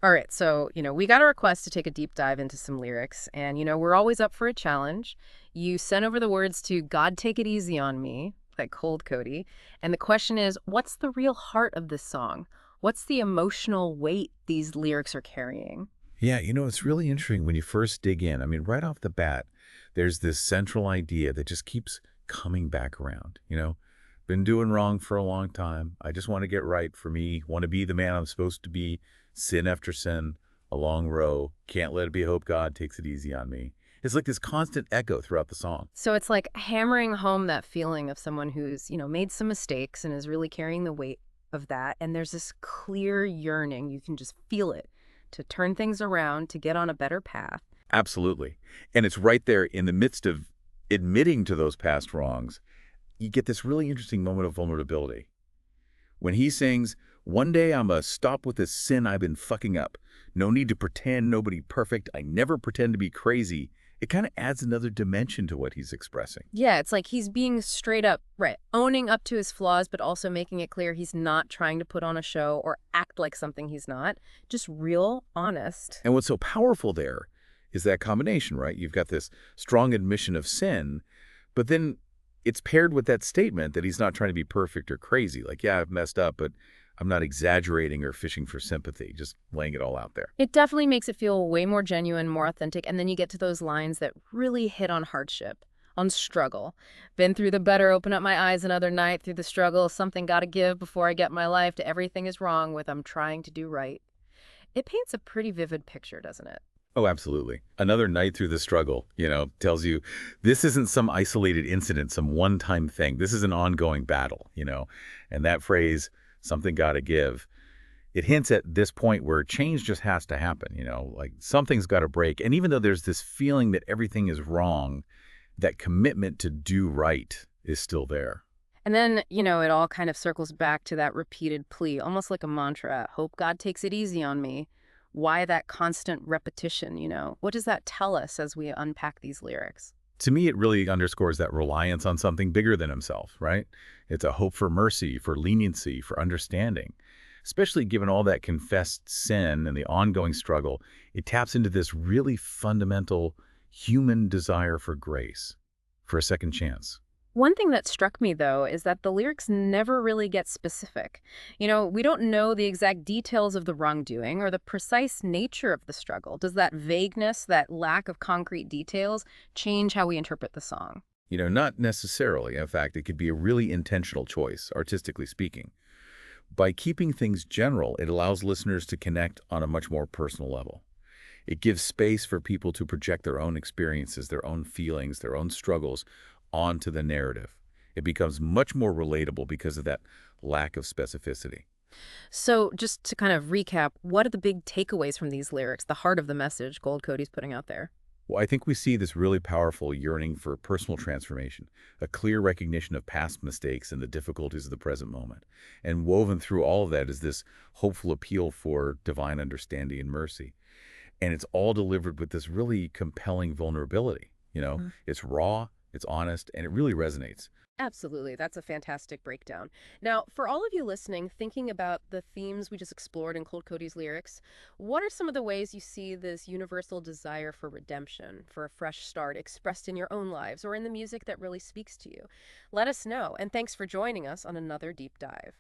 All right, so, we got a request to take a deep dive into some lyrics, and, we're always up for a challenge. You sent over the words to God Take It Easy on Me, like ColdCody, and the question is, what's the real heart of this song? What's the emotional weight these lyrics are carrying? Yeah, it's really interesting when you first dig in. I mean, right off the bat, there's this central idea that just keeps coming back around. Been doing wrong for a long time. I just want to get right for me, want to be the man I'm supposed to be, sin after sin, a long row, can't let it be hope God takes it easy on me. It's like this constant echo throughout the song. So it's like hammering home that feeling of someone who's, made some mistakes and is really carrying the weight of that. And there's this clear yearning, you can just feel it, to turn things around, to get on a better path. Absolutely. And it's right there in the midst of admitting to those past wrongs. You get this really interesting moment of vulnerability. When he sings, "One day I'ma stop with this sin I've been fucking up. No need to pretend nobody perfect. I never pretend to be crazy." It kind of adds another dimension to what he's expressing. Yeah, it's like he's being straight up, right, owning up to his flaws, but also making it clear he's not trying to put on a show or act like something he's not. Just real, honest. And what's so powerful there is that combination, right? You've got this strong admission of sin, but then it's paired with that statement that he's not trying to be perfect or crazy. Like, yeah, I've messed up, but I'm not exaggerating or fishing for sympathy, just laying it all out there. It definitely makes it feel way more genuine, more authentic, and then you get to those lines that really hit on hardship, on struggle. Been through the better, open up my eyes another night, through the struggle, something gotta give before I get my life, to everything is wrong with I'm trying to do right. It paints a pretty vivid picture, doesn't it? Oh, absolutely. Another night through the struggle, tells you this isn't some isolated incident, some one-time thing. This is an ongoing battle. And that phrase, something gotta give, it hints at this point where change just has to happen. Like something's got to break. And even though there's this feeling that everything is wrong, that commitment to do right is still there. And then, it all kind of circles back to that repeated plea, almost like a mantra. Hope God takes it easy on me. Why that constant repetition? What does that tell us as we unpack these lyrics? To me, it really underscores that reliance on something bigger than himself, right? It's a hope for mercy, for leniency, for understanding. Especially given all that confessed sin and the ongoing struggle, it taps into this really fundamental human desire for grace, for a second chance. One thing that struck me, though, is that the lyrics never really get specific. We don't know the exact details of the wrongdoing or the precise nature of the struggle. Does that vagueness, that lack of concrete details, change how we interpret the song? Not necessarily. In fact, it could be a really intentional choice, artistically speaking. By keeping things general, it allows listeners to connect on a much more personal level. It gives space for people to project their own experiences, their own feelings, their own struggles onto the narrative. It becomes much more relatable because of that lack of specificity. So, just to kind of recap, what are the big takeaways from these lyrics, the heart of the message Cody's putting out there? Well, I think we see this really powerful yearning for personal transformation, a clear recognition of past mistakes and the difficulties of the present moment. And woven through all of that is this hopeful appeal for divine understanding and mercy. And it's all delivered with this really compelling vulnerability. It's raw, it's honest, and it really resonates. Absolutely. That's a fantastic breakdown. Now, for all of you listening, thinking about the themes we just explored in Cody's lyrics, what are some of the ways you see this universal desire for redemption, for a fresh start, expressed in your own lives or in the music that really speaks to you? Let us know. And thanks for joining us on another deep dive.